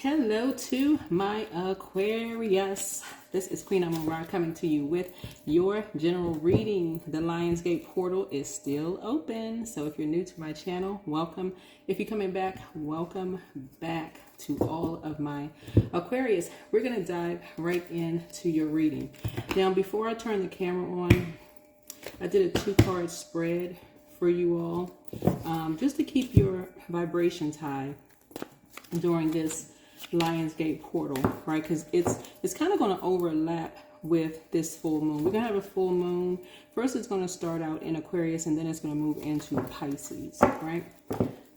Hello to my Aquarius. This is Queen Amun Ra coming to you with your general reading. The Lionsgate portal is still open. So if you're new to my channel, welcome. If you're coming back, welcome back to all of my Aquarius. We're going to dive right into your reading. Now, before I turn the camera on, I did a 2-card spread for you all, just to keep your vibrations high during this Lionsgate portal, right? Because it's kind of going to overlap with this full moon. We're going to have a full moon. First, it's going to start out in Aquarius, and then it's going to move into Pisces, right?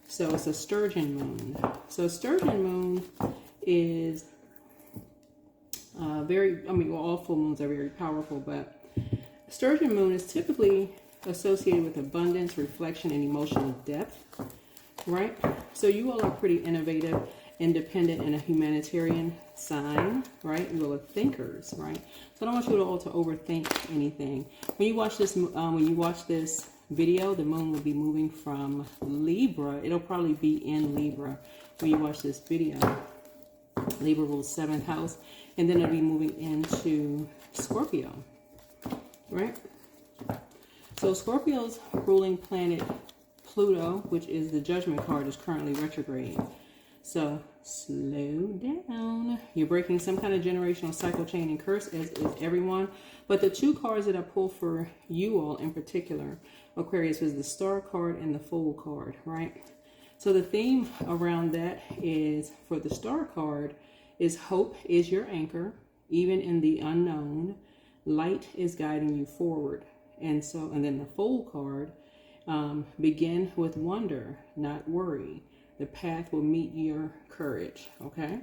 So it's a sturgeon moon. So sturgeon moon is all full moons are very powerful, but sturgeon moon is typically associated with abundance, reflection, and emotional depth, right? So you all are pretty innovative, independent, and a humanitarian sign, right? You all are thinkers, right? So I don't want you all to overthink anything. When you watch this, video, the moon will be moving from Libra. It'll probably be in Libra when you watch this video. Libra rules 7th house, and then it'll be moving into Scorpio, right? So Scorpio's ruling planet Pluto, which is the Judgment card, is currently retrograde. So slow down. You're breaking some kind of generational cycle, chain, and curse, as is everyone. But the 2 cards that I pulled for you all in particular, Aquarius, was the Star card and the Fool card, right? So the theme around that is, for the Star card, is hope is your anchor, even in the unknown. Light is guiding you forward. And then the Fool card, begin with wonder, not worry. The path will meet your courage, okay?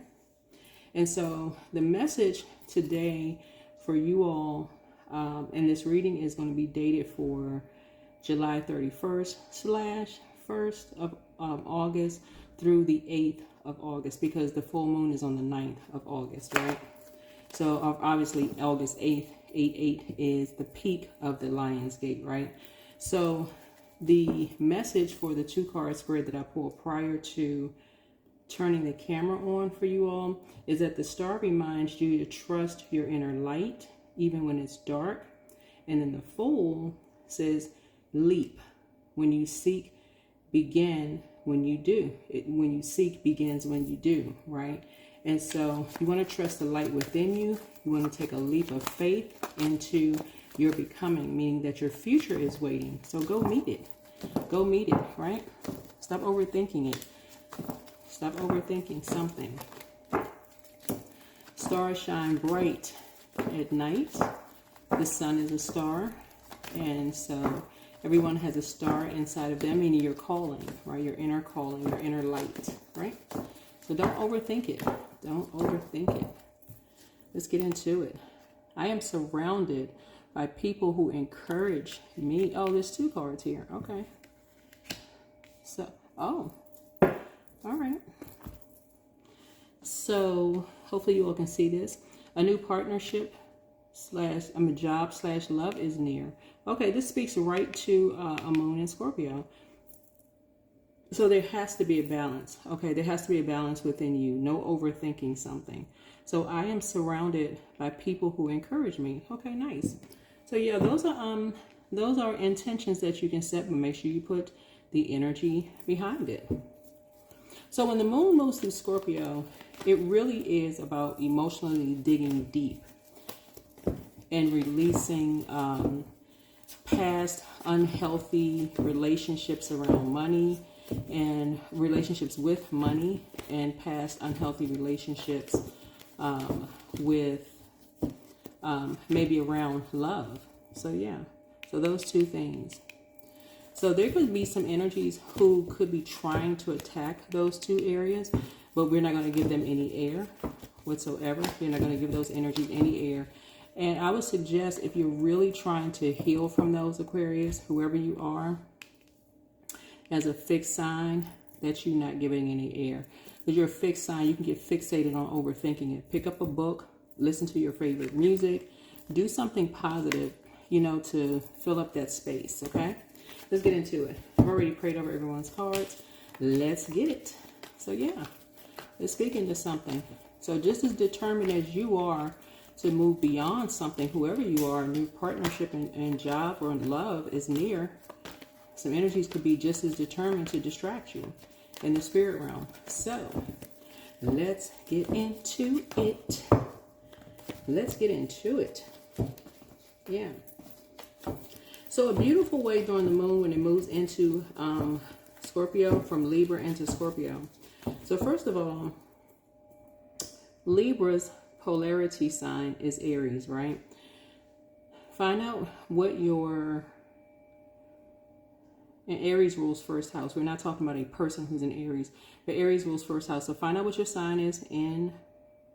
And so the message today for you all in this reading is going to be dated for July 31st / 1st of August through the 8th of August, because the full moon is on the 9th of August, right? So obviously August 8th, 8/8 is the peak of the Lionsgate, right? So the message for the 2-card spread that I pulled prior to turning the camera on for you all is that the star reminds you to trust your inner light, even when it's dark. And then the Fool says, leap. When you seek, begin when you do. When you seek, begins when you do, right? And so you want to trust the light within you. You want to take a leap of faith into your becoming, meaning that your future is waiting. So go meet it. Go meet it, right? Stop overthinking it. Stop overthinking something. Stars shine bright at night. The sun is a star. And so everyone has a star inside of them, meaning your calling, right? Your inner calling, your inner light, right? So don't overthink it. Don't overthink it. Let's get into it. I am surrounded by people who encourage me. Oh, there's 2 cards here. Okay. So, all right. So, hopefully you all can see this. A new partnership job / love is near. Okay, this speaks right to a moon in Scorpio. So there has to be a balance. Okay, there has to be a balance within you. No overthinking something. So I am surrounded by people who encourage me. Okay, nice. So yeah, those are intentions that you can set, but make sure you put the energy behind it. So when the moon moves through Scorpio, it really is about emotionally digging deep and releasing past unhealthy relationships around money and relationships with money, and past unhealthy relationships with maybe around love. So yeah, so those 2 things. So there could be some energies who could be trying to attack those 2 areas, but we're not going to give them any air whatsoever. You're not going to give those energies any air. And I would suggest, if you're really trying to heal from those, Aquarius, whoever you are, as a fixed sign, that you're not giving any air. Because you're a fixed sign, you can get fixated on overthinking it. Pick up a book, listen to your favorite music, do something positive, to fill up that space, okay? Let's get into it. I've already prayed over everyone's cards. Let's get it. So yeah, It's speaking to something. So just as determined as you are to move beyond something, whoever you are, a new partnership and job or love is near. Some energies could be just as determined to distract you in the spirit realm. So let's get into it. Let's get into it. Yeah. So a beautiful way during the moon when it moves into Scorpio, from Libra into Scorpio. So first of all, Libra's polarity sign is Aries, right? Find out what your... And Aries rules first house. We're not talking about a person who's in Aries, but Aries rules first house. So find out what your sign is in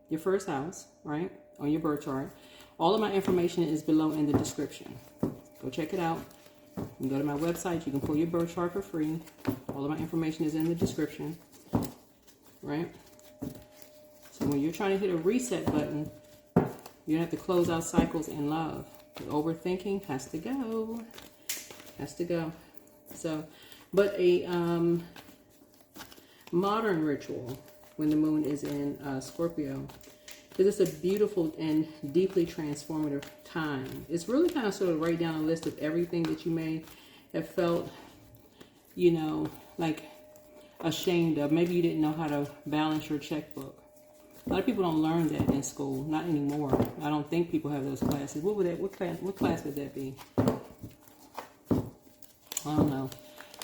your first house, right? On your birth chart. All of my information is below in the description. Go check it out. You can go to my website. You can pull your birth chart for free. All of my information is in the description, right? So when you're trying to hit a reset button, you have to close out cycles in love. The overthinking has to go. Has to go. So, but a modern ritual when the moon is in Scorpio, because it's a beautiful and deeply transformative time. It's really kind of sort of write down a list of everything that you may have felt, you know, like ashamed of. Maybe you didn't know how to balance your checkbook. A lot of people don't learn that in school, not anymore. I don't think people have those classes. What would that? What class would that be? I don't know,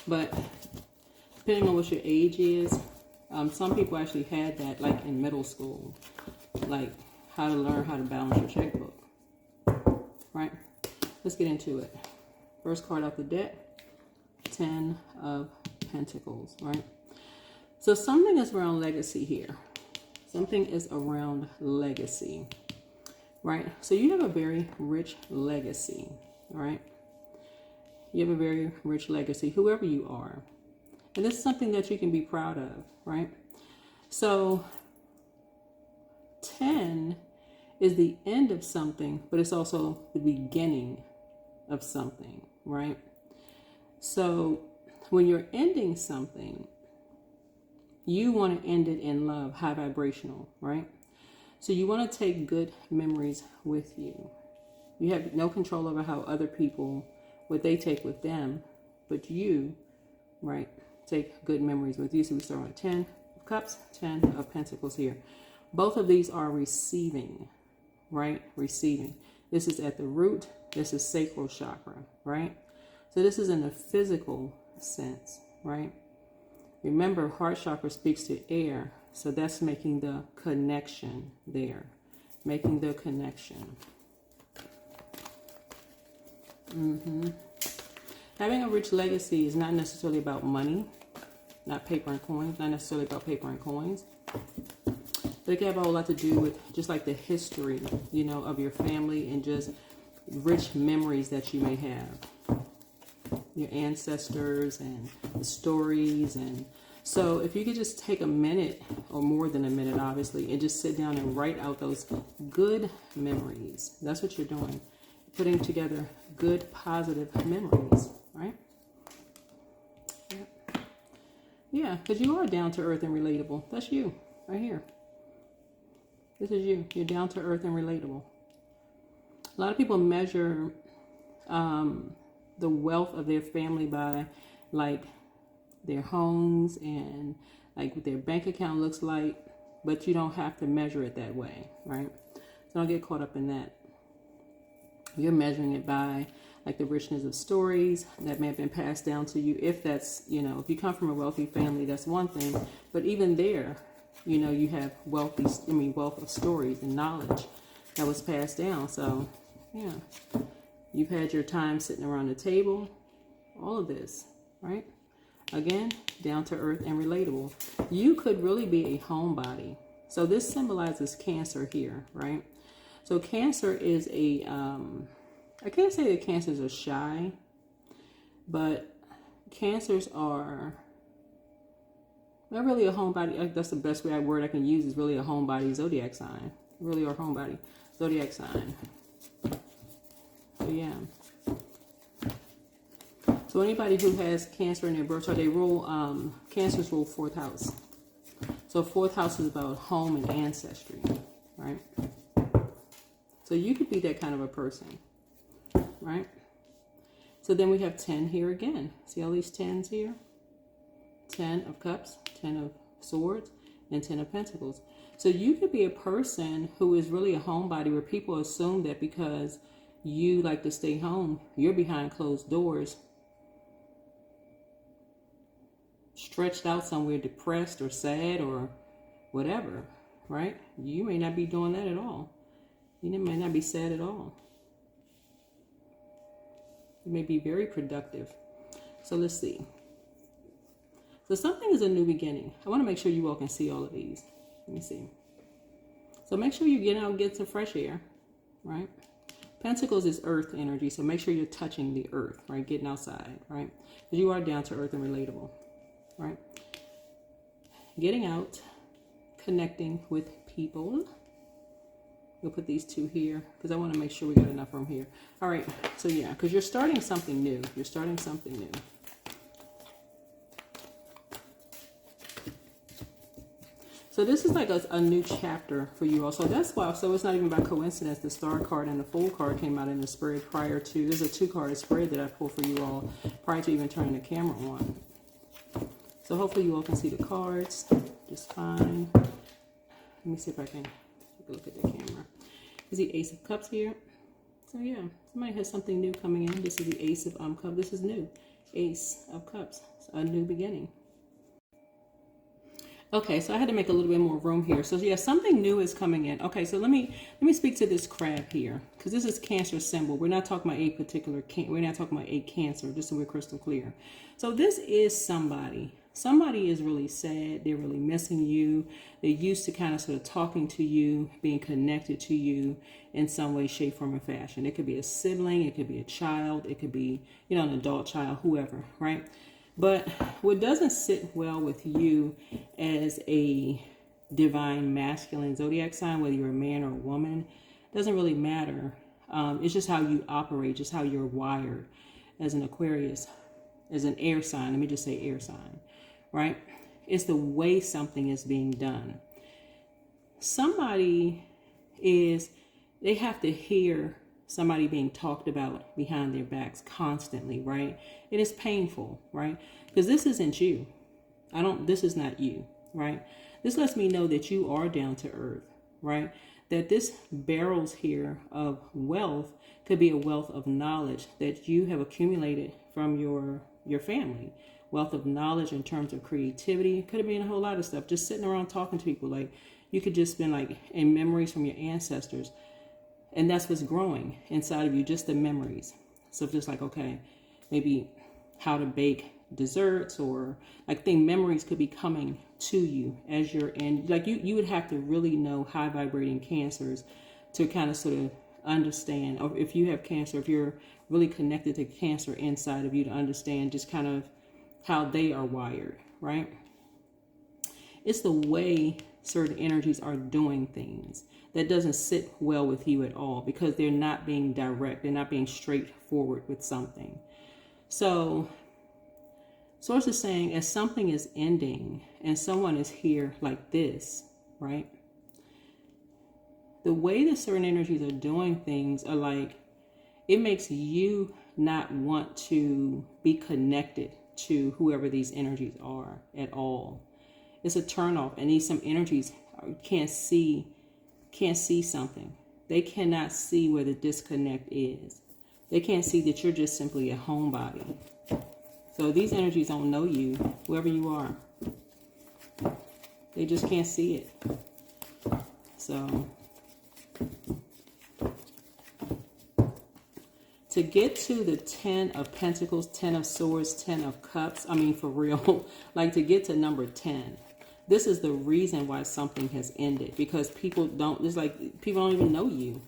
but depending on what your age is, some people actually had that like in middle school, like how to learn how to balance your checkbook, right? Let's get into it. First card out the deck, 10 of Pentacles, right? So something is around legacy here. Something is around legacy, right? So you have a very rich legacy, right? You have a very rich legacy, whoever you are. And this is something that you can be proud of, right? So 10 is the end of something, but it's also the beginning of something, right? So when you're ending something, you want to end it in love, high vibrational, right? So you want to take good memories with you. You have no control over how other people, what they take with them, but you, right, take good memories with you. So we start with 10 of Cups, 10 of Pentacles here. Both of these are receiving, right? Receiving. This is at the root. This is sacral chakra, right? So this is in the physical sense, right? Remember, heart chakra speaks to air. So that's making the connection there. Making the connection. Having a rich legacy is not necessarily about money, not paper and coins, not necessarily about paper and coins. But it can have a whole lot to do with just like the history, you know, of your family and just rich memories that you may have. Your ancestors and the stories. And so if you could just take a minute, or more than a minute obviously, and just sit down and write out those good memories. That's what you're doing. Putting together good, positive memories, right? Yeah, because you are down to earth and relatable. That's you, right here. This is you. You're down to earth and relatable. A lot of people measure the wealth of their family by, like, their homes and, like, what their bank account looks like, but you don't have to measure it that way, right? So don't get caught up in that. You're measuring it by, like, the richness of stories that may have been passed down to you. If that's, you know, if you come from a wealthy family, that's one thing. But even there, you know, you have wealth of stories and knowledge that was passed down. So, yeah, you've had your time sitting around the table, all of this, right? Again, down to earth and relatable. You could really be a homebody. So this symbolizes Cancer here, right? So Cancer is a, I can't say that Cancers are shy, but Cancers are, not really a homebody. That's the best word I can use, is really a homebody zodiac sign. Really a homebody zodiac sign. So yeah. So anybody who has Cancer in their birth chart, they rule, Cancers rule 4th house. So 4th house is about home and ancestry, right? So you could be that kind of a person, right? So then we have 10 here again. See all these 10s here? 10 of cups, 10 of swords, and 10 of pentacles. So you could be a person who is really a homebody, where people assume that because you like to stay home, you're behind closed doors, stretched out somewhere, depressed or sad or whatever, right? You may not be doing that at all. You may not be sad at all. You may be very productive. So let's see. So something is a new beginning. I want to make sure you all can see all of these. Let me see. So make sure you get out and get some fresh air, right? Pentacles is earth energy, so make sure you're touching the earth, right? Getting outside, right? Because you are down to earth and relatable, right? Getting out, connecting with people. We'll put these 2 here because I want to make sure we got enough room here. All right, so yeah, because you're starting something new. You're starting something new. So this is like a new chapter for you all. So that's why, so it's not even by coincidence the Star card and the Fool card came out in the spread prior to, there's a 2-card spread that I pulled for you all prior to even turning the camera on. So hopefully you all can see the cards just fine. Let me see if I can take a look at the camera. Is the Ace of Cups here? So yeah, somebody has something new coming in. This is the Ace of Cups. This is new. Ace of Cups. It's a new beginning. Okay, so I had to make a little bit more room here. So yeah, something new is coming in. Okay, so let me speak to this crab here, because this is Cancer symbol. We're not talking about a particular we're not talking about a Cancer, just so we're crystal clear. So this is somebody. Somebody is really sad. They're really missing you. They're used to kind of sort of talking to you, being connected to you in some way, shape, form, or fashion. It could be a sibling. It could be a child. It could be, you know, an adult child, whoever, right? But what doesn't sit well with you as a divine masculine zodiac sign, whether you're a man or a woman, doesn't really matter. It's just how you operate, just how you're wired as an Aquarius, as an air sign. Let me just say air sign, right? It's the way something is being done. Somebody they have to hear somebody being talked about behind their backs constantly, right? It is painful, right? Because this isn't you. This is not you, right? This lets me know that you are down to earth, right? That this barrels here of wealth could be a wealth of knowledge that you have accumulated from your family. Wealth of knowledge in terms of creativity. It could have been a whole lot of stuff. Just sitting around talking to people. Like you could just been like in memories from your ancestors. And that's what's growing inside of you, just the memories. So just like, okay, maybe how to bake desserts, or like memories could be coming to you as you're in, like you would have to really know high vibrating Cancers to kind of sort of understand, or if you have Cancer, if you're really connected to Cancer inside of you, to understand just kind of how they are wired, right? It's the way certain energies are doing things that doesn't sit well with you at all, because they're not being direct, they're not being straightforward with something. So Source is saying, as something is ending and someone is here like this, right? The way that certain energies are doing things are like, it makes you not want to be connected to whoever these energies are at all. It's a turnoff, and some energies can't see something. They cannot see where the disconnect is. They can't see that you're just simply a homebody. So these energies don't know you, whoever you are. They just can't see it. So to get to the 10 of Pentacles, 10 of Swords, 10 of Cups, I mean for real, like to get to number 10, this is the reason why something has ended. Because people don't, it's like people don't even know you.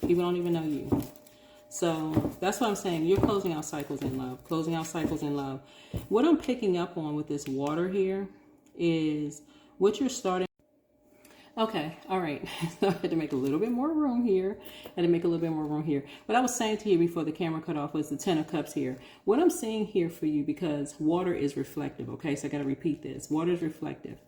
People don't even know you. So that's what I'm saying. You're closing out cycles in love. Closing out cycles in love. What I'm picking up on with this water here is what you're starting. Okay, all right. So I had to make a little bit more room here. What I was saying to you before the camera cut off was the 10 of Cups here. What I'm seeing here for you, because water is reflective, okay? So I got to repeat this. Water is reflective.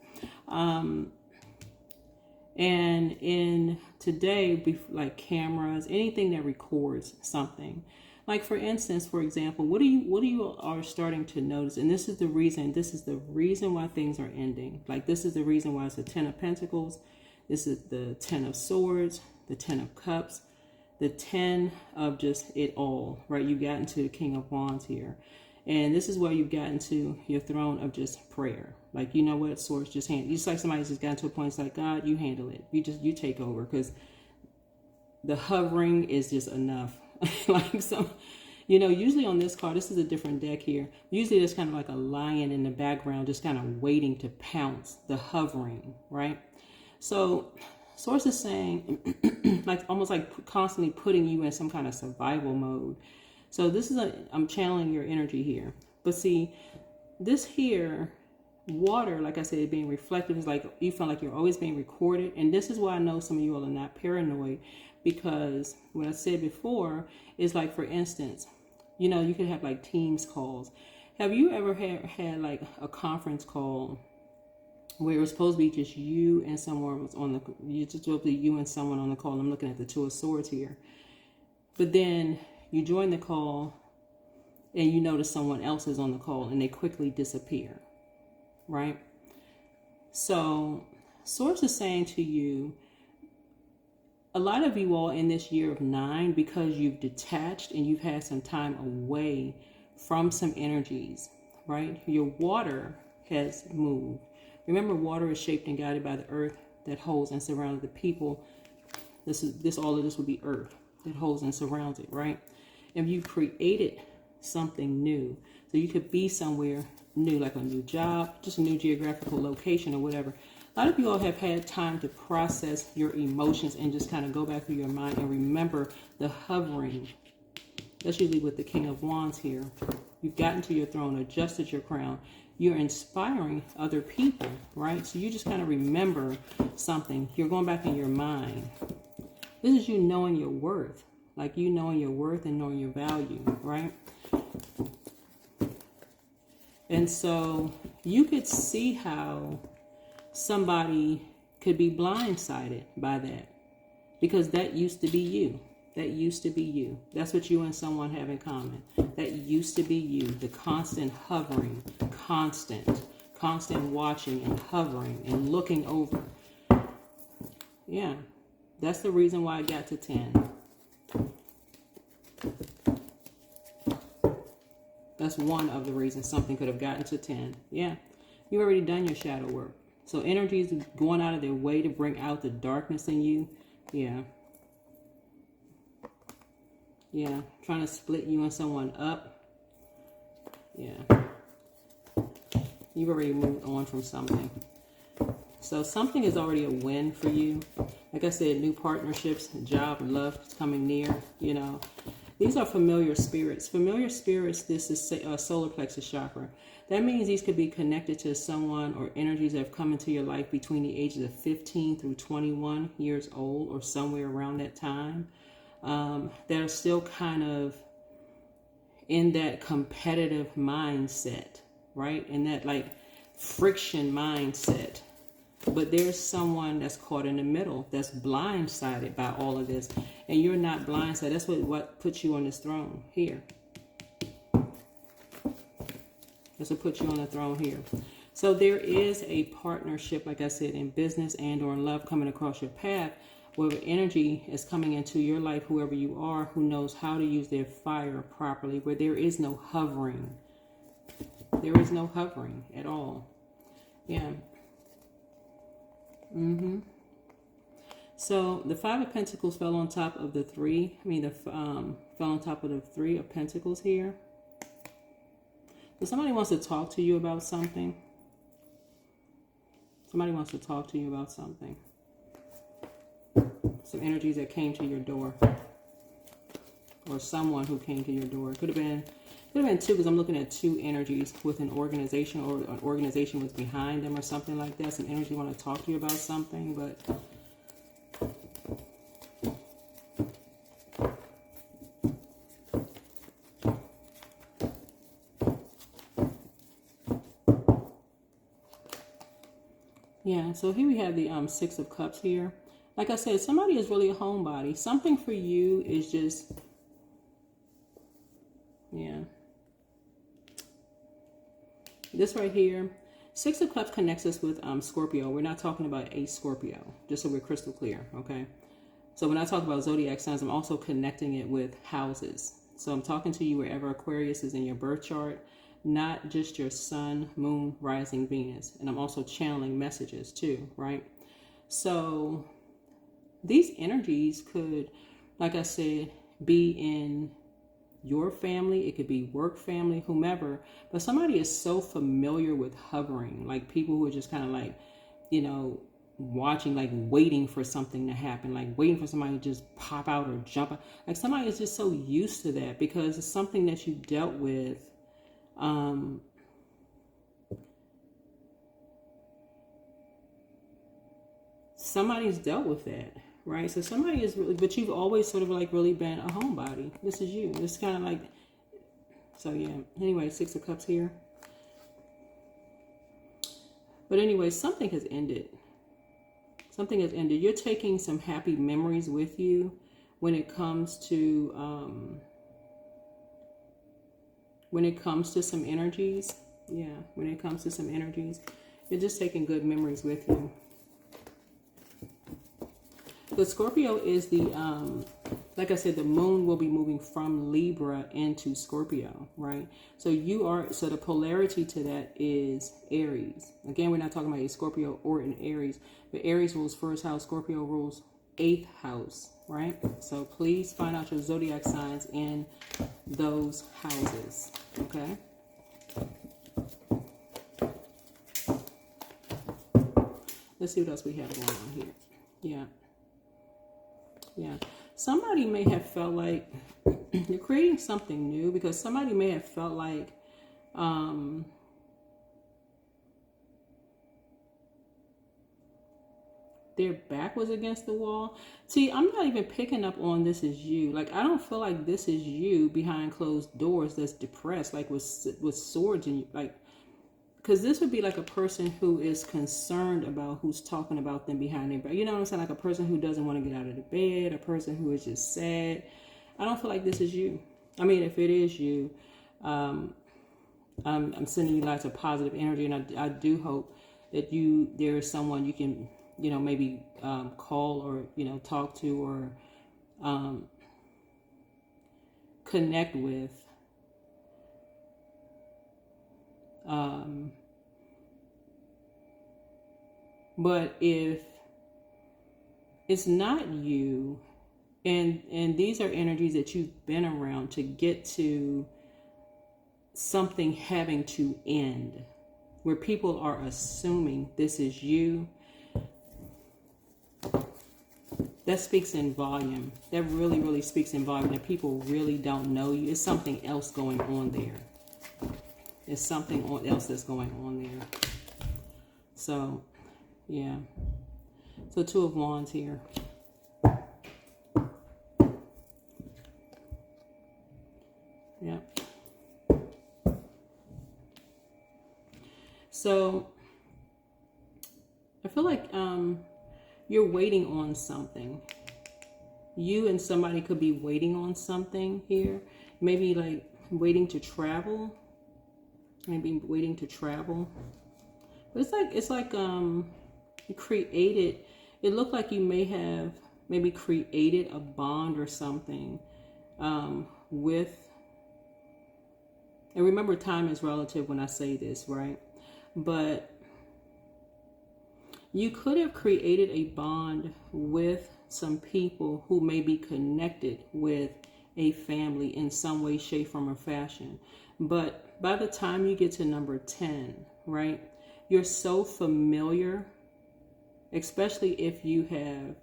And in today, like cameras, anything that records something, like for instance, for example, what do you are starting to notice? And this is the reason why things are ending. Like this is the reason why it's the 10 of Pentacles. This is the 10 of Swords, the 10 of Cups, the 10 of just it all, right? You've gotten to the King of Wands here. And this is where you've gotten to your throne of just prayer. Like, you know what, Source, just like somebody's just gotten to a point, it's like, God, you handle it. You take over, because the hovering is just enough. Like some, usually on this card, this is a different deck here. Usually there's kind of like a lion in the background, just kind of waiting to pounce, the hovering, right? So Source is saying, like almost like constantly putting you in some kind of survival mode. So this is I'm channeling your energy here. But see, this here, water, like I said, being reflective is like you feel like you're always being recorded. And this is why I know some of you all are not paranoid, because what I said before is like, for instance, you could have like Teams calls. Have you ever had like a conference call where it was supposed to be just you and someone was on you and someone on the call? I'm looking at the Two of Swords here. But then you join the call and you notice someone else is on the call and they quickly disappear, right? So Source is saying to you, a lot of you all in this year of 9, because you've detached and you've had some time away from some energies, right? Your water has moved. Remember, water is shaped and guided by the earth that holds and surrounds the people. All of this would be earth that holds and surrounds it, right? If you created something new, so you could be somewhere new, like a new job, just a new geographical location or whatever. A lot of you all have had time to process your emotions and just kind of go back through your mind and remember the hovering. That's usually with the King of Wands here. You've gotten to your throne, adjusted your crown. You're inspiring other people, right? So you just kind of remember something. You're going back in your mind. This is you knowing your worth. Like you knowing your worth and knowing your value, right? And so you could see how somebody could be blindsided by that, because that used to be you. That used to be you. That's what you and someone have in common. That used to be you. The constant hovering, constant watching and hovering and looking over. Yeah, that's the reason why I got to 10. That's one of the reasons something could have gotten to 10. Yeah, you've already done your shadow work. So energies going out of their way to bring out the darkness in you. Yeah. Yeah, trying to split you and someone up. Yeah. You've already moved on from something. So something is already a win for you. Like I said, new partnerships, job, love is coming near, These are familiar spirits. Familiar spirits, this is solar plexus chakra. That means these could be connected to someone or energies that have come into your life between the ages of 15 through 21 years old or somewhere around that time. That are still kind of in that competitive mindset, right? In that like friction mindset. But there's someone that's caught in the middle, that's blindsided by all of this. And you're not blindsided. That's what puts you on this throne here. That's what puts you on the throne here. So there is a partnership, like I said, in business and or in love coming across your path, where energy is coming into your life, whoever you are, who knows how to use their fire properly, where there is no hovering. There is no hovering at all. Yeah. So the 5 of Pentacles fell on top of the 3. Fell on top of the 3 of Pentacles here. So somebody wants to talk to you about something. Somebody wants to talk to you about something. Some energies that came to your door, or someone who came to your door. Could have been 2, because I'm looking at 2 energies with an organization, or an organization was behind them or something like that. Some energy want to talk to you about something, but Yeah, so here we have the Six of Cups here. Like I said, somebody is really a homebody. Something for you is just, yeah. This right here, Six of Cups connects us with Scorpio. We're not talking about a Scorpio, just so we're crystal clear, okay? So when I talk about zodiac signs, I'm also connecting it with houses. So I'm talking to you wherever Aquarius is in your birth chart, not just your sun, moon, rising, Venus. And I'm also channeling messages too, right? So these energies could, like I said, be in your family. It could be work family, whomever. But somebody is so familiar with hovering, like people who are just kind of like, you know, watching, like waiting for something to happen, like waiting for somebody to just pop out or jump out. Like somebody is just so used to that because it's something that you dealt with. Somebody's dealt with that, right? So somebody is really, but you've always sort of like really been a homebody. This is you. It's kind of like, so yeah. Anyway, Six of Cups here. But anyway, something has ended. Something has ended. You're taking some happy memories with you when it comes to some energies. Yeah, when it comes to some energies, you're just taking good memories with you. The Scorpio is the, like I said, the moon will be moving from Libra into Scorpio, right? So so the polarity to that is Aries. Again, we're not talking about a Scorpio or an Aries, but Aries rules first house, Scorpio rules 8th house, right? So please find out your zodiac signs in those houses, okay? Let's see what else we have going on here. Yeah. Yeah, somebody may have felt like you're creating something new because somebody may have felt like their back was against the wall. See, I'm not even picking up on this is you. Like, I don't feel like this is you behind closed doors that's depressed, like with swords and like, because this would be like a person who is concerned about who's talking about them behind their back. You know what I'm saying? Like a person who doesn't want to get out of the bed, a person who is just sad. I don't feel like this is you. I mean, if it is you, I'm sending you lots of positive energy, and I do hope that there is someone you can, you know, maybe call or, you know, talk to or connect with. But if it's not you, and these are energies that you've been around to get to something having to end, where people are assuming this is you, that speaks in volume. That really, really speaks in volume, that people really don't know you. It's something else going on there. There's something else that's going on there. So, yeah. So, Two of Wands here. Yeah. So, I feel like you're waiting on something. You and somebody could be waiting on something here. Maybe like waiting to travel. Maybe waiting to travel. But it's like you created, it looked like you may have maybe created a bond or something with, and remember, time is relative when I say this, right? But you could have created a bond with some people who may be connected with a family in some way, shape, form, or fashion. But by the time you get to number 10, right, you're so familiar, especially if you have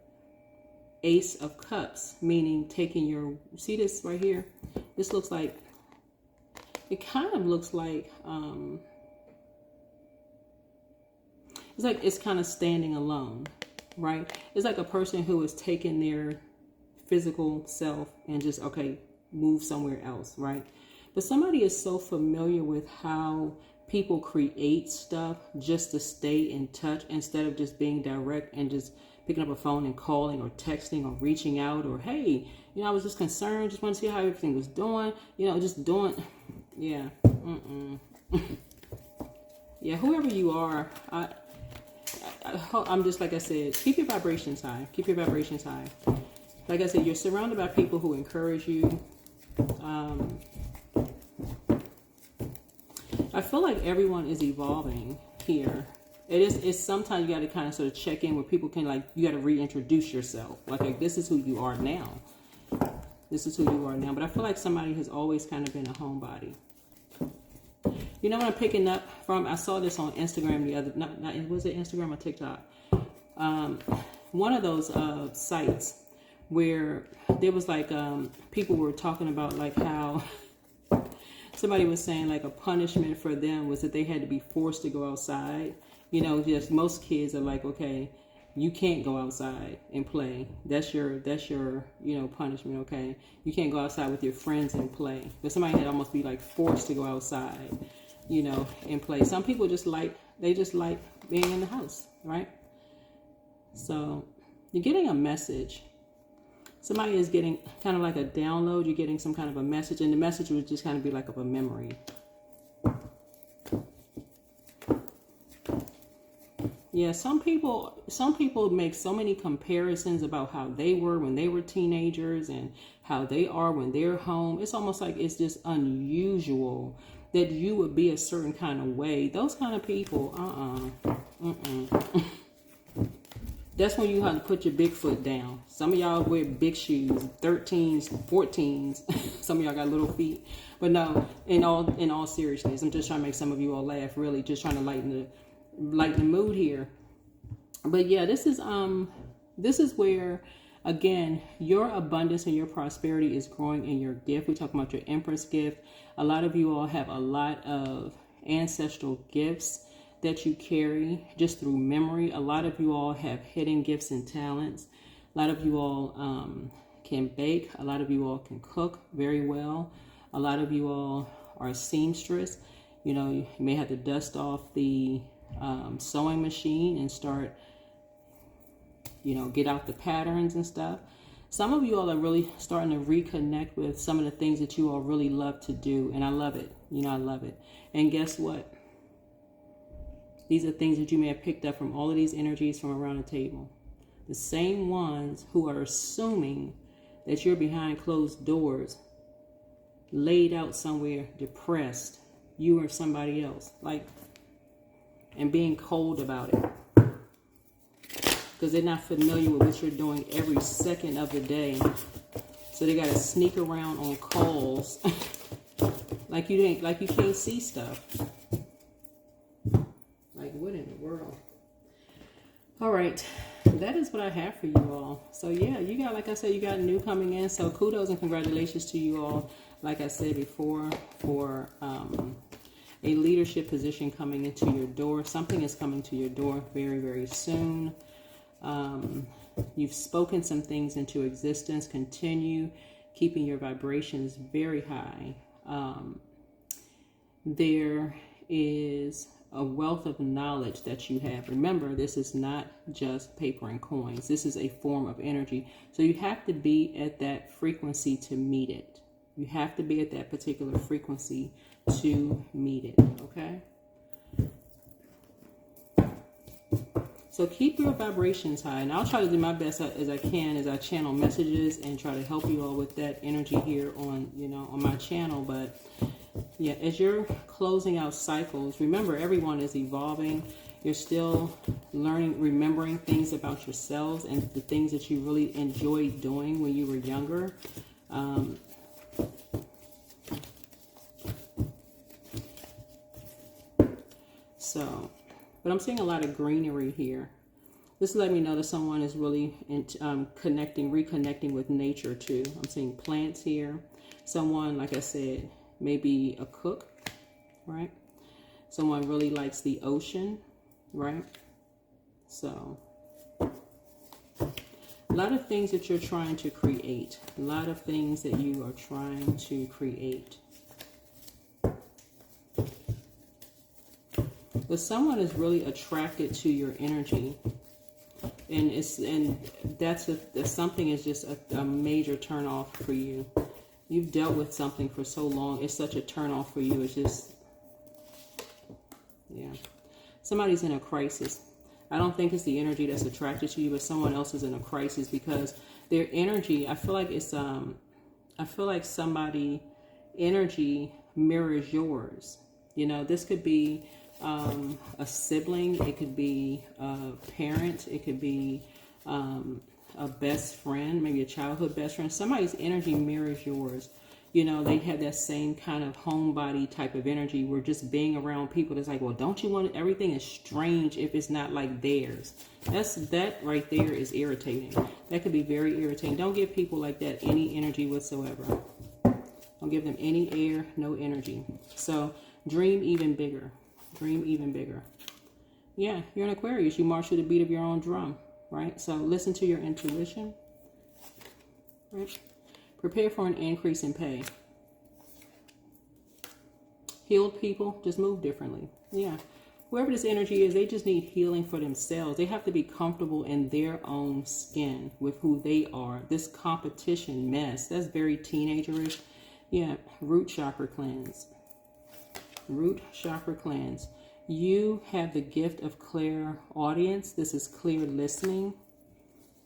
Ace of Cups, meaning taking your, see this right here? This looks like, it kind of looks like, it's like it's kind of standing alone, right? It's like a person who has taken their physical self and just, okay, move somewhere else, right? But somebody is so familiar with how people create stuff just to stay in touch instead of just being direct and just picking up a phone and calling or texting or reaching out or, hey, you know, I was just concerned, just want to see how everything was doing, you know, just doing, yeah, yeah, whoever you are, I'm just, like I said, keep your vibrations high, keep your vibrations high. Like I said, you're surrounded by people who encourage you. I feel like everyone is evolving here. It's sometimes you got to kind of sort of check in where people can, like, you got to reintroduce yourself. Like, this is who you are now. This is who you are now. But I feel like somebody has always kind of been a homebody. You know what I'm picking up from? I saw this on Instagram the other, was it Instagram or TikTok? One of those sites where there was like, people were talking about like how somebody was saying like a punishment for them was that they had to be forced to go outside. You know, just most kids are like, okay, you can't go outside and play. That's your, you know, punishment. Okay. You can't go outside with your friends and play. But somebody had almost be like forced to go outside, you know, and play. Some people just like being in the house, right? So you're getting a message. Somebody is getting kind of like a download. You're getting some kind of a message, and the message would just kind of be like of a memory. Yeah, some people make so many comparisons about how they were when they were teenagers and how they are when they're home. It's almost like it's just unusual that you would be a certain kind of way. Those kind of people, That's when you have to put your big foot down. Some of y'all wear big shoes, 13s, 14s. Some of y'all got little feet. But no, in all seriousness, I'm just trying to make some of you all laugh, really, just trying to lighten the mood here. But yeah, this is where, again, your abundance and your prosperity is growing in your gift. We're talking about your Empress gift. A lot of you all have a lot of ancestral gifts that you carry just through memory. A lot of you all have hidden gifts and talents. A lot of you all can bake. A lot of you all can cook very well. A lot of you all are seamstress. You know, you may have to dust off the sewing machine and start, you know, get out the patterns and stuff. Some of you all are really starting to reconnect with some of the things that you all really love to do. And I love it. You know, I love it. And guess what? These are things that you may have picked up from all of these energies from around the table. The same ones who are assuming that you're behind closed doors, laid out somewhere, depressed, you or somebody else, like, and being cold about it. Because they're not familiar with what you're doing every second of the day. So they got to sneak around on calls like you can't see stuff. Like, what in the world? All right, that is what I have for you all. So yeah, you got, like I said, you got new coming in. So kudos and congratulations to you all, like I said before, for a leadership position coming into your door. Something is coming to your door very, very soon. You've spoken some things into existence. Continue keeping your vibrations very high. There is a wealth of knowledge that you have. Remember, this is not just paper and coins. This is a form of energy. So you have to be at that frequency to meet it. You have to be at that particular frequency to meet it. Okay? So keep your vibrations high. And I'll try to do my best as I can as I channel messages and try to help you all with that energy here on, you know, on my channel. But yeah, as you're closing out cycles, remember, everyone is evolving. You're still learning, remembering things about yourselves and the things that you really enjoyed doing when you were younger. But I'm seeing a lot of greenery here. This let me know that someone is really reconnecting with nature too. I'm seeing plants here. Someone, like I said, maybe a cook, right? Someone really likes the ocean, right? So a lot of things that you're trying to create. A lot of things that you are trying to create. But someone is really attracted to your energy. And that's something is just a major turn off for you. You've dealt with something for so long. It's such a turn off for you. It's just, yeah. Somebody's in a crisis. I don't think it's the energy that's attracted to you, but someone else is in a crisis because their energy, I feel like it's, I feel like somebody energy mirrors yours. You know, this could be a sibling, it could be a parent, it could be a best friend, maybe a childhood best friend. Somebody's energy mirrors yours. You know, they have that same kind of homebody type of energy where just being around people that's like, well, don't you want it? Everything is strange if it's not like theirs. That right there is irritating. That could be very irritating. Don't give people like that any energy whatsoever. Don't give them any air, no energy. So dream even bigger. Dream even bigger. Yeah, you're an Aquarius. You march to the beat of your own drum, right? So listen to your intuition, right? Prepare for an increase in pay. Healed people just move differently. Yeah. Whoever this energy is, they just need healing for themselves. They have to be comfortable in their own skin with who they are. This competition mess, that's very teenagerish. Yeah. Root chakra cleanse. Root chakra cleanse. You have the gift of clairaudience. This is clear listening.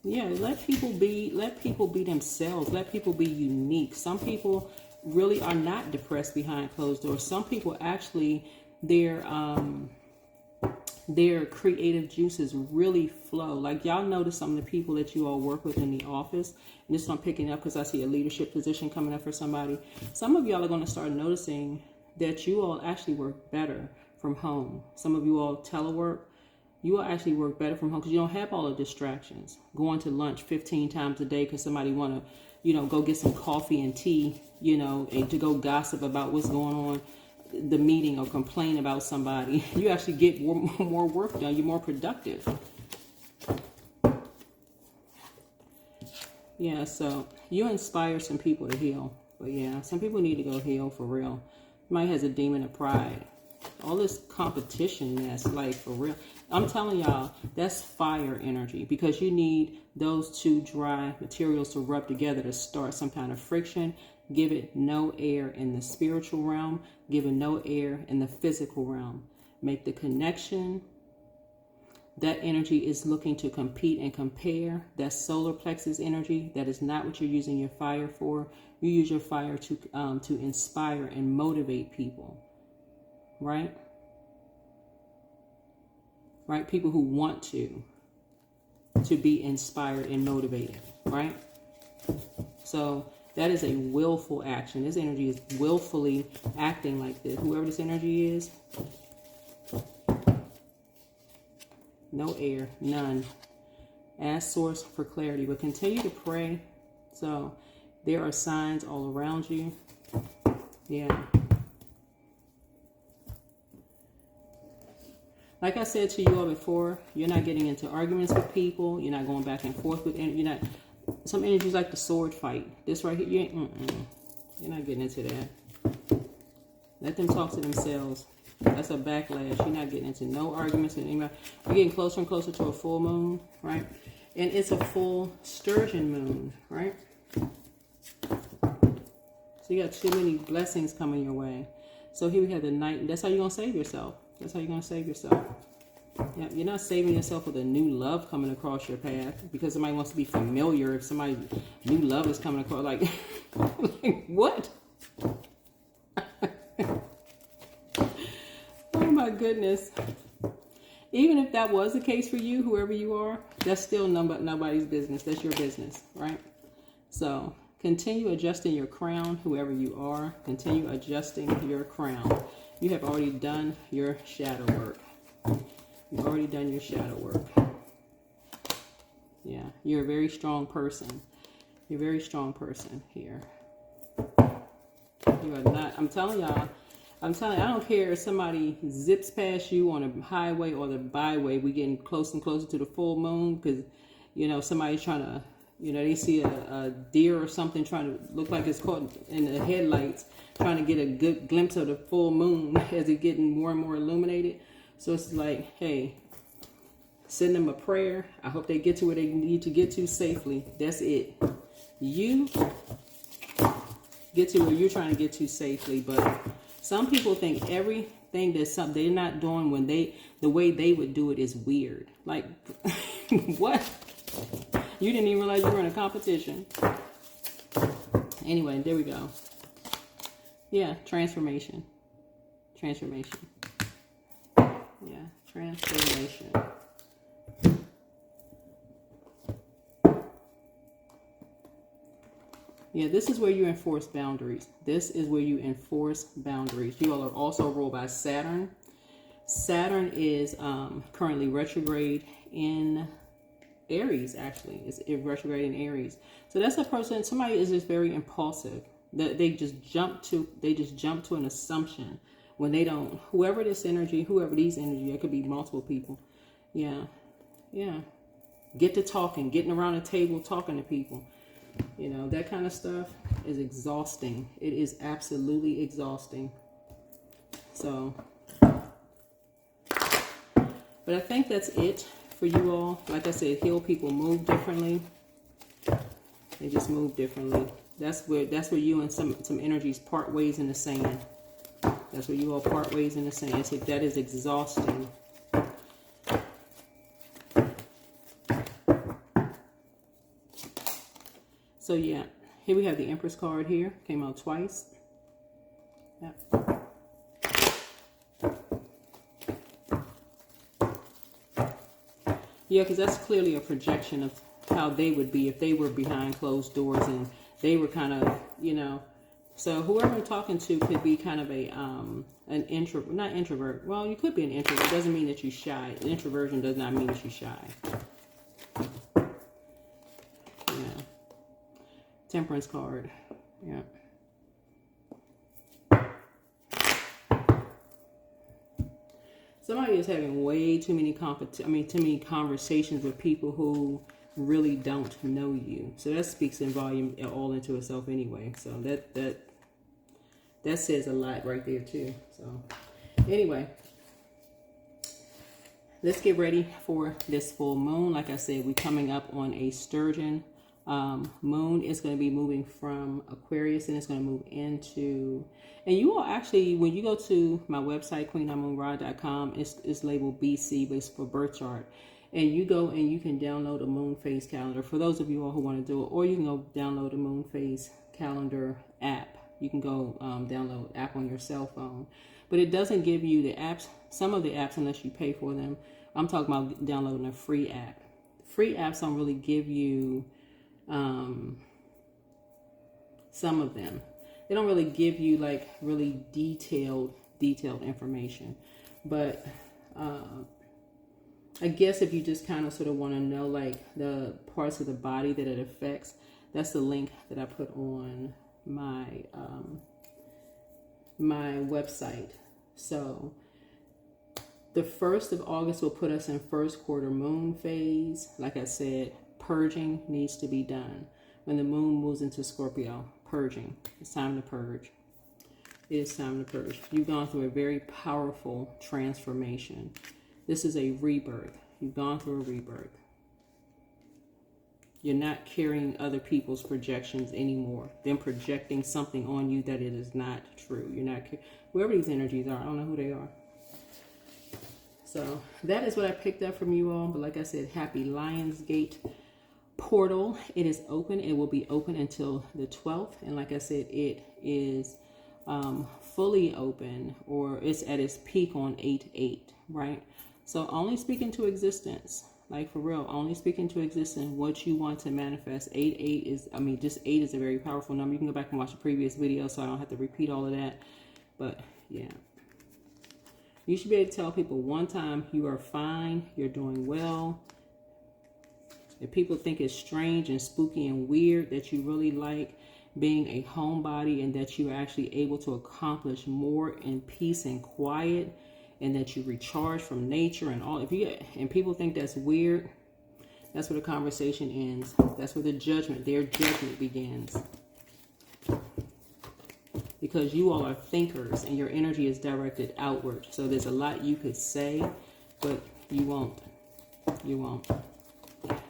Yeah, let people be themselves. Let people be unique. Some people really are not depressed behind closed doors. Some people actually, their creative juices really flow. Like y'all notice some of the people that you all work with in the office. And this is what I'm picking up because I see a leadership position coming up for somebody. Some of y'all are going to start noticing that you all actually work better from home. Some of you all telework. You will actually work better from home because you don't have all the distractions. Going to lunch 15 times a day because somebody want to, you know, go get some coffee and tea, you know, and to go gossip about what's going on, the meeting, or complain about somebody. You actually get more work done. You're more productive. Yeah, so you inspire some people to heal. But yeah, some people need to go heal for real. Somebody has a demon of pride. All this competition mess, like for real. I'm telling y'all, that's fire energy because you need those two dry materials to rub together to start some kind of friction. Give it no air in the spiritual realm. Give it no air in the physical realm. Make the connection. That energy is looking to compete and compare. That solar plexus energy. That is not what you're using your fire for. You use your fire to inspire and motivate people. Right? Right? People who want to be inspired and motivated. Right? So that is a willful action. This energy is willfully acting like this. Whoever this energy is, no air, none. Ask source for clarity, but continue to pray. So there are signs all around you. Yeah. Like I said to you all before, you're not getting into arguments with people. You're not going back and forth with, you're not, some energies like the sword fight. This right here, you're not getting into that. Let them talk to themselves. That's a backlash. You're not getting into no arguments with anybody. We're getting closer and closer to a full moon, right? And it's a full sturgeon moon, right? So you got too many blessings coming your way. So here we have the night, and that's how you're going to save yourself. That's how you're going to save yourself. Yeah, you're not saving yourself with a new love coming across your path because somebody wants to be familiar. If somebody new love is coming across, like, like what? Oh my goodness. Even if that was the case for you, whoever you are, that's still nobody's business. That's your business, right? So continue adjusting your crown, whoever you are. Continue adjusting your crown. You have already done your shadow work. You've already done your shadow work. Yeah, you're a very strong person. You're a very strong person here. You are not, I'm telling y'all, I don't care if somebody zips past you on a highway or the byway. We're getting closer and closer to the full moon because, you know, somebody's trying to, you know, they see a deer or something trying to look like it's caught in the headlights, trying to get a good glimpse of the full moon as it's getting more and more illuminated. So it's like, hey, send them a prayer. I hope they get to where they need to get to safely. That's it. You get to where you're trying to get to safely. But some people think everything that's something they're not doing when the way they would do it is weird. Like, what? You didn't even realize you were in a competition. Anyway, there we go. Yeah, transformation. Transformation. Yeah, transformation. Yeah, this is where you enforce boundaries. This is where you enforce boundaries. You all are also ruled by Saturn. Saturn is currently retrograde in Aries, actually. It's retrograde in Aries. So that's a person, somebody is just very impulsive. That they just jump to an assumption when they don't, whoever these energy, it could be multiple people. Yeah. Yeah. Get to talking, getting around a table, talking to people. You know, that kind of stuff is exhausting. It is absolutely exhausting. So, but I think that's it for you all. Like I said, heal people move differently. They just move differently. That's where you and some energies part ways in the sand. That's where you all part ways in the sand. So that is exhausting. So yeah, here we have the Empress card here. Came out twice. Yeah. Yeah, because that's clearly a projection of how they would be if they were behind closed doors and they were kind of, you know. So whoever I'm talking to could be kind of a an introvert, not introvert. Well, you could be an introvert. It doesn't mean that you're shy. Introversion does not mean that you're shy. Yeah. Temperance card. Yeah. Somebody is having way too many too many conversations with people who really don't know you. So that speaks in volume all into itself anyway. So that says a lot right there too. So anyway, let's get ready for this full moon. Like I said, we're coming up on a sturgeon moon. Is going to be moving from Aquarius and it's going to move into, and you all actually, when you go to my website, queenamunra.com, it's labeled BC, but it's for birth chart. And you go and you can download a moon phase calendar for those of you all who want to do it, or you can go download a moon phase calendar app. You can go download app on your cell phone, but it doesn't give you the apps, some of the apps, unless you pay for them. I'm talking about downloading a free app. Free apps don't really give you some of them. They don't really give you like really detailed information. But I guess if you just kind of sort of want to know like the parts of the body that it affects, that's the link that I put on my my website. So the 1st of August will put us in first quarter moon phase. Like I said, purging needs to be done. When the moon moves into Scorpio, purging. It's time to purge. It is time to purge. You've gone through a very powerful transformation. This is a rebirth. You've gone through a rebirth. You're not carrying other people's projections anymore. Them projecting something on you that it is not true. You're not, whoever these energies are, I don't know who they are. So that is what I picked up from you all. But like I said, happy Lionsgate portal. It is open. It will be open until the 12th. And like I said, it is fully open, or it's at its peak on 8/8, right? So only speak into existence. Like for real, only speak into existence what you want to manifest. 8/8 is, just 8 is a very powerful number. You can go back and watch the previous video so I don't have to repeat all of that. But yeah. You should be able to tell people one time you are fine, you're doing well. If people think it's strange and spooky and weird that you really like being a homebody and that you're actually able to accomplish more in peace and quiet, and that you recharge from nature and all, and people think that's weird, that's where the conversation ends. That's where their judgment begins. because you all are thinkers and your energy is directed outward. So there's a lot you could say, but you won't. You won't.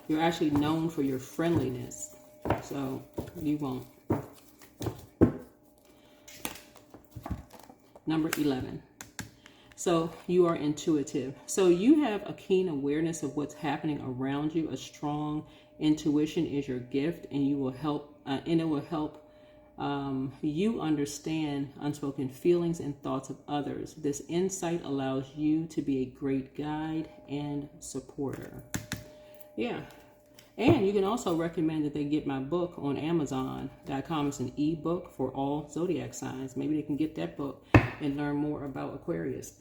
You're actually known for your friendliness, so you won't. Number 11. So you are intuitive. So you have a keen awareness of what's happening around you. A strong intuition is your gift, and you will help, and it will help you understand unspoken feelings and thoughts of others. This insight allows you to be a great guide and supporter. Yeah. And you can also recommend that they get my book on Amazon.com. It's an ebook for all zodiac signs. Maybe they can get that book and learn more about Aquarius.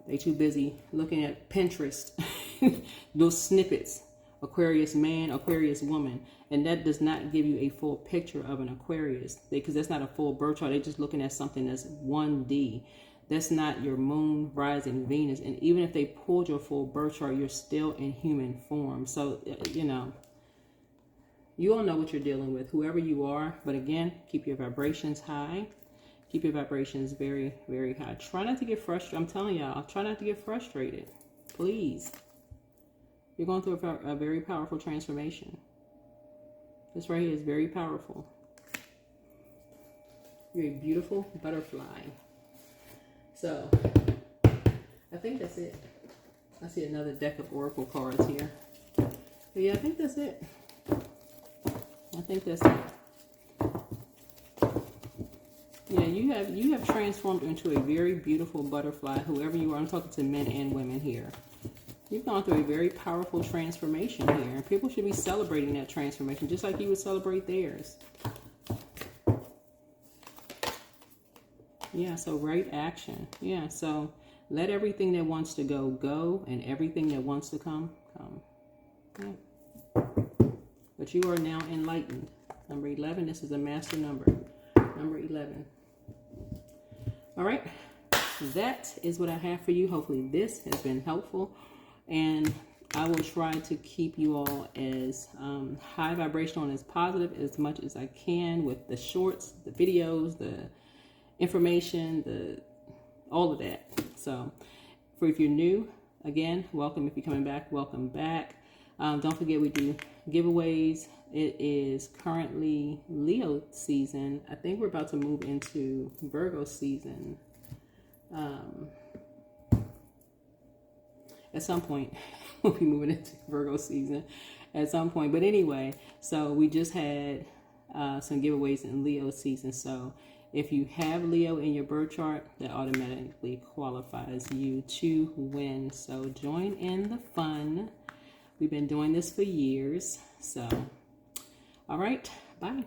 They too busy looking at Pinterest, those snippets. Aquarius man, Aquarius woman. And that does not give you a full picture of an Aquarius. Because that's not a full birth chart. They're just looking at something that's 1D. That's not your moon, rising, Venus. And even if they pulled your full birth chart, you're still in human form. So, you know, you all know what you're dealing with, whoever you are. But again, keep your vibrations high. Keep your vibrations very, very high. Try not to get frustrated. I'm telling y'all, try not to get frustrated. Please. You're going through a very powerful transformation. This right here is very powerful. You're a beautiful butterfly. So, I think that's it. I see another deck of oracle cards here. But yeah, I think that's it. I think that's it. Yeah, you have transformed into a very beautiful butterfly, whoever you are. I'm talking to men and women here. You've gone through a very powerful transformation here. And people should be celebrating that transformation, just like you would celebrate theirs. Yeah, so right action. Yeah, so let everything that wants to go, go. And everything that wants to come, come. Yeah. But you are now enlightened. Number 11, this is a master number. Number 11. All right. That is what I have for you. Hopefully this has been helpful. And I will try to keep you all as high vibrational and as positive as much as I can with the shorts, the videos, the information, all of that. So if you're new, again, welcome. If you're coming back, welcome back. Don't forget we do giveaways. It is currently Leo season. I think we're about to move into Virgo season. At some point, we'll be moving into Virgo season at some point. But anyway, so we just had some giveaways in Leo season. So if you have Leo in your birth chart, that automatically qualifies you to win. So join in the fun. We've been doing this for years. So, all right, bye.